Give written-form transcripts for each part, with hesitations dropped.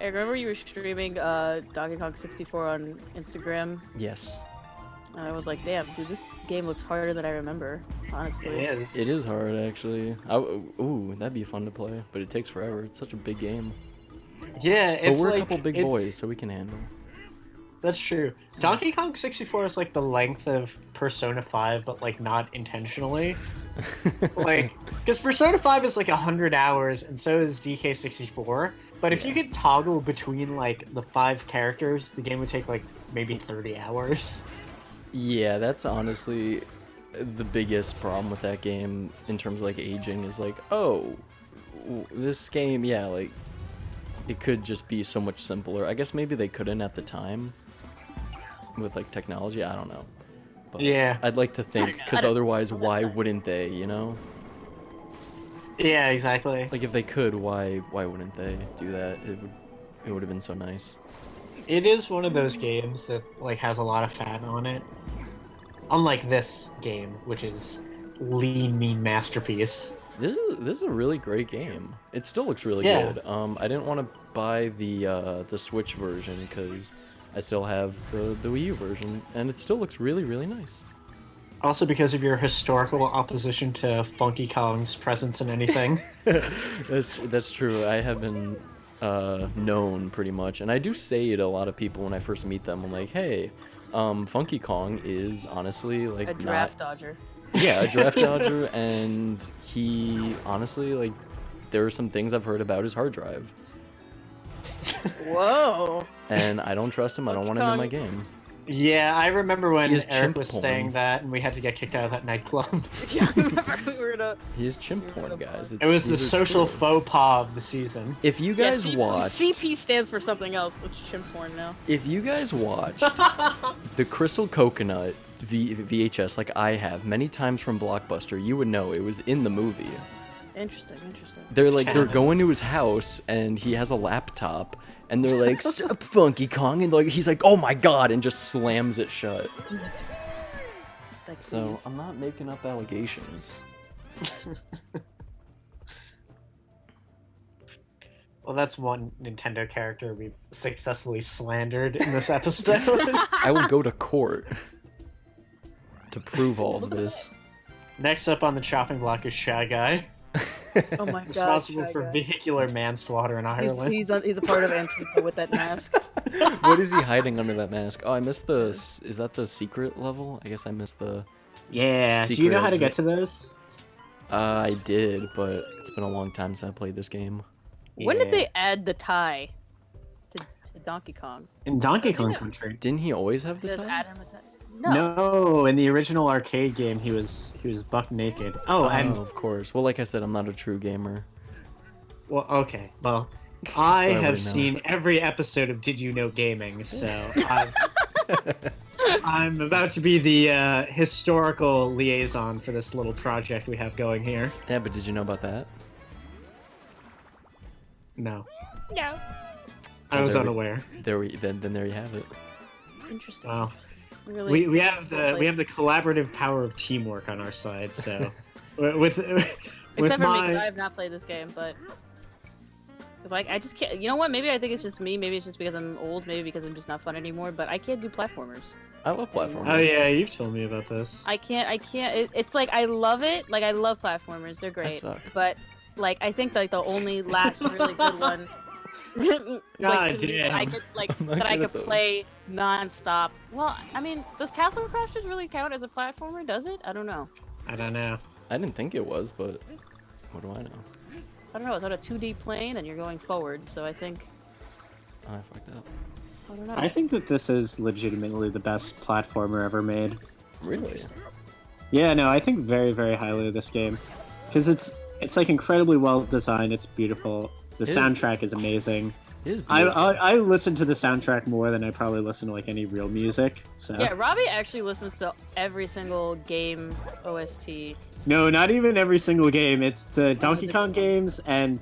I remember you were streaming Donkey Kong 64 on Instagram. Yes. And I was like, damn, dude, this game looks harder than I remember, honestly. It is. It is hard, actually. Ooh, that'd be fun to play, but it takes forever. It's such a big game. Yeah, it's But we're like, a couple big boys, so we can handle. That's true. Donkey Kong 64 is like the length of Persona 5, but like not intentionally. Like, because Persona 5 is like 100 hours, and so is DK64. But if you could toggle between like the 5 characters, the game would take like maybe 30 hours. Yeah, that's honestly the biggest problem with that game in terms of like aging is like, oh, this game, yeah, like it could just be so much simpler. I guess maybe they couldn't at the time with like technology. I don't know. But Yeah. I'd like to think, because otherwise, why wouldn't they? You know? Yeah, exactly. Like if they could, why wouldn't they do that? It would have been so nice. It is one of those games that like has a lot of fat on it. Unlike this game, which is lean, mean masterpiece. This is a really great game. It still looks really Yeah. good. I didn't want to buy the Switch version because I still have the Wii U version, and it still looks really, really nice. Also because of your historical opposition to Funky Kong's presence in anything. That's true. I have been known pretty much, and I do say to a lot of people when I first meet them, I'm like, hey, Funky Kong is honestly like A draft dodger. Yeah, a draft dodger, and he honestly, like, there are some things I've heard about his hard drive. Whoa. And I don't trust him. I don't want him in my game. Yeah, I remember when He is Eric chimp was porn. saying that, and we had to get kicked out of that nightclub. Yeah, I remember we were gonna... He is chimp porn, guys. It was the these are social true. faux pas of the season. If you guys yeah, watched, CP stands for something else, which is chimp porn now. if you guys watched the Crystal Coconut VHS, like I have many times from Blockbuster, you would know it was in the movie. Interesting. They're like they're canon. going to his house, and he has a laptop, and they're like, "Sup, Funky Kong," and like he's like, "Oh my god," and just slams it shut. Like, So please. I'm not making up allegations. Well, that's one Nintendo character we've successfully slandered in this episode. I will go to court to prove all of this. Next up on the chopping block is Shy Guy, Oh my god. responsible Shy for Guy. vehicular manslaughter in Ireland. He's a part of Antifa with that mask. What is he hiding under that mask? Oh, I missed the. Is that the secret level? I guess I missed the. Yeah, do you Secret know how to exit. get to those? I did, but it's been a long time since I played this game. When did Yeah. they add the tie to Donkey Kong? In Donkey I think Kong it- Country? Didn't he always have the Did tie? add him a tie? No. No, in the original arcade game, he was buck naked. Oh, and of course. Well, like I said, I'm not a true gamer. well, okay, well, I So I have wouldn't know. seen every episode of Did You Know Gaming, so I'm about to be the historical liaison for this little project we have going here. Yeah, but did you know about that? No, No. I was there we- unaware. Then there you have it. Interesting. Wow. Really, We have the collaborative power of teamwork on our side. So with Except for me, 'cause I my have not played this game, but cause like I just can't. You know what? Maybe I think it's just me. Maybe it's just because I'm old. Maybe because I'm just not fun anymore. But I can't do platformers. I love platformers. oh yeah, you've told me about this. I can't. It's like I love it. Like I love platformers. They're great. suck. But like I think like the only last really good one. God to me, damn. that I could like I'm not that I good at could those. play non-stop. Well, I mean, does Castle Crashers really count as a platformer? Does it? I don't know. I don't know. I didn't think it was, but what do I know? I don't know. It's on a 2D plane and you're going forward, so I think Oh, I fucked up. I don't know. I think that this is legitimately the best platformer ever made. Really? Yeah, no, I think very, very highly of this game because it's like incredibly well designed. It's beautiful. The It is. soundtrack is amazing. It is beautiful. I listen to the soundtrack more than I probably listen to like any real music. So Yeah, Robbie actually listens to every single game OST. no, not even every single game. It's the Donkey Kong games and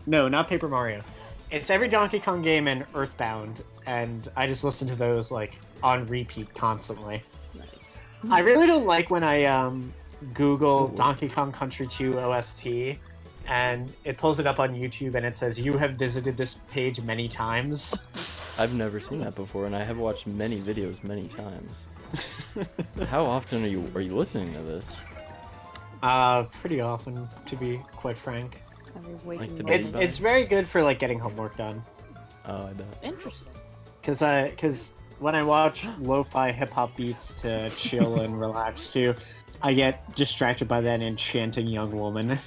no, not Paper Mario. It's every Donkey Kong game and Earthbound, and I just listen to those like on repeat constantly. Nice. I really don't like when I Google Donkey Kong Country 2 OST and it pulls it up on YouTube, and it says, "You have visited this page many times." I've never seen that before, and I have watched many videos many times. How often are you listening to this? Pretty often, to be quite frank. Like It's very good for like getting homework done. Oh, I bet. Interesting. Because when I watch lo-fi hip-hop beats to chill and relax to, I get distracted by that enchanting young woman.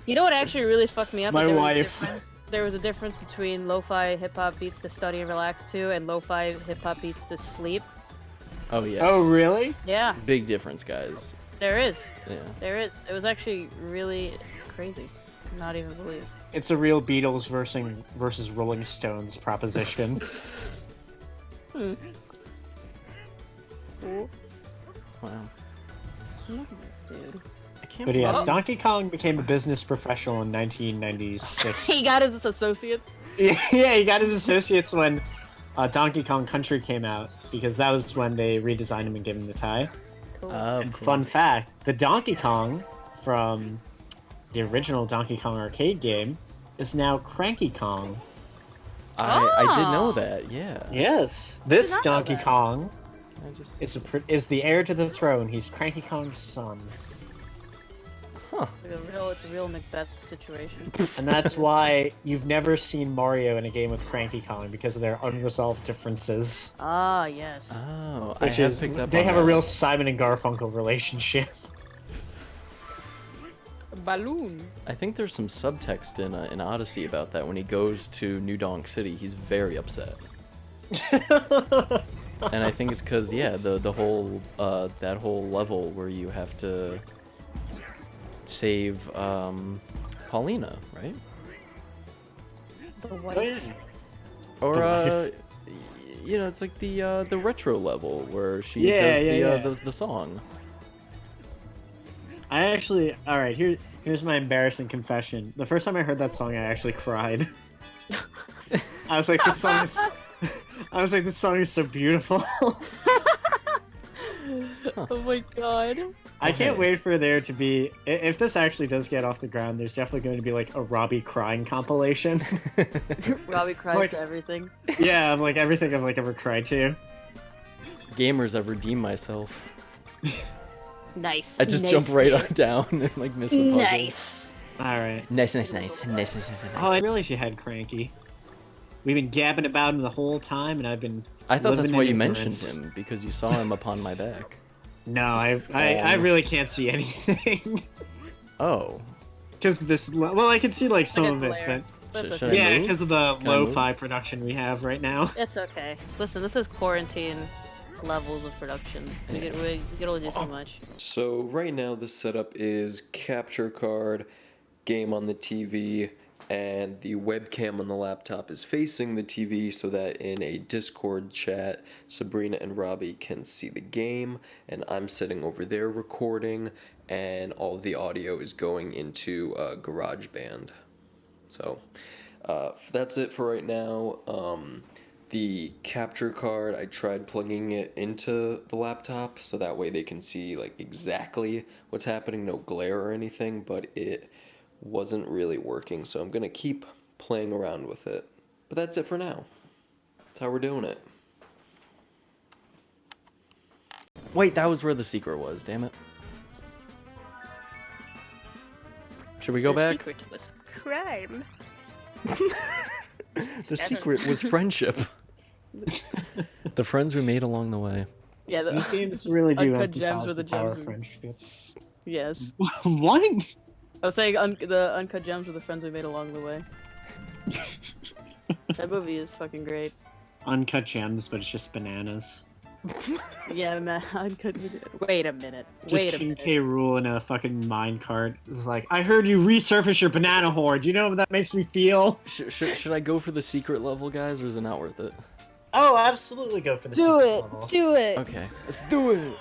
You know what actually really fucked me up? My There was a wife. there was a difference between lo-fi hip-hop beats to study and relax to, and lo-fi hip-hop beats to sleep. Oh yes. Oh, really? Yeah, Big difference, guys. there is. Yeah. There is. It was actually really crazy. Not even believe. It's a real Beatles versus Rolling Stones proposition. Hmm. Cool. Wow. Look at this dude. I can't. But yes, Oh. Donkey Kong became a business professional in 1996. He got his associates. Yeah, he got his associates when Donkey Kong Country came out, because that was when they redesigned him and gave him the tie. Cool. And fun fact, the Donkey Kong from the original Donkey Kong arcade game is now Cranky Kong. I did know Oh. that. Yeah. Yes, this did not know Donkey that. Kong I just. is the heir to the throne. He's Cranky Kong's son. Huh. It's a real Macbeth situation. And that's why you've never seen Mario in a game with Cranky Kong, because of their unresolved differences. Ah, yes. Oh, I Which have is, picked up they on have that. a real Simon and Garfunkel relationship. Balloon. I think there's some subtext in Odyssey about that. When he goes to New Donk City, he's very upset. And I think it's because the whole that whole level where you have to save Paulina, right? The wife. Or The it's like the retro level where she Yeah, does the song. I actually, all right. Here's my embarrassing confession. The first time I heard that song, I actually cried. I was like, this song is. I was like, this song is so beautiful. Oh my god. I can't Okay. wait for there to be. If this actually does get off the ground, there's definitely going to be like a Robbie crying compilation. Robbie cries Like- to everything. Yeah, of like everything I've like ever cried to. Gamers, I've redeemed myself. Nice. I just nice, jump right dude. on down and like miss the puzzle. Nice. All right. Nice. Oh, I really should had Cranky. We've been gabbing about him the whole time, and I've been. I thought that's living why in you mentioned ignorance. him, because you saw him upon my back. No, I really can't see anything. Oh. Because this, well, I can see like some Like a of it, glare. but That's Should okay. I yeah, move? because of the Can I move? lo-fi production we have right now. It's okay. Listen, this is quarantine levels of production. We can only do so much. So right now the setup is capture card, game on the TV, and the webcam on the laptop is facing the TV so that in a Discord chat, Sabrina and Robbie can see the game, and I'm sitting over there recording, and all the audio is going into GarageBand. So that's it for right now. The capture card, I tried plugging it into the laptop so that way they can see like exactly what's happening, no glare or anything, but it wasn't really working, so I'm gonna keep playing around with it. But that's it for now. That's how we're doing it. Wait, that was where the secret was, damn it. Should we go The back? secret was crime. The secret was friendship. The friends we made along the way. Yeah, These games really do Uncut gems emphasize with the the power gems of friendship. yes. What? I was saying the Uncut Gems were the friends we made along the way. That movie is fucking great. Uncut gems, but it's just bananas. Yeah, man. Uncut. Wait a minute. Just Wait a King minute. K. Rool in a fucking minecart. It's like, I heard you resurface your banana hoard. Do you know what that makes me feel? Should I go for the secret level, guys, or is it not worth it? Oh, absolutely go for the Do secret it. level. Do it. Okay, let's do it!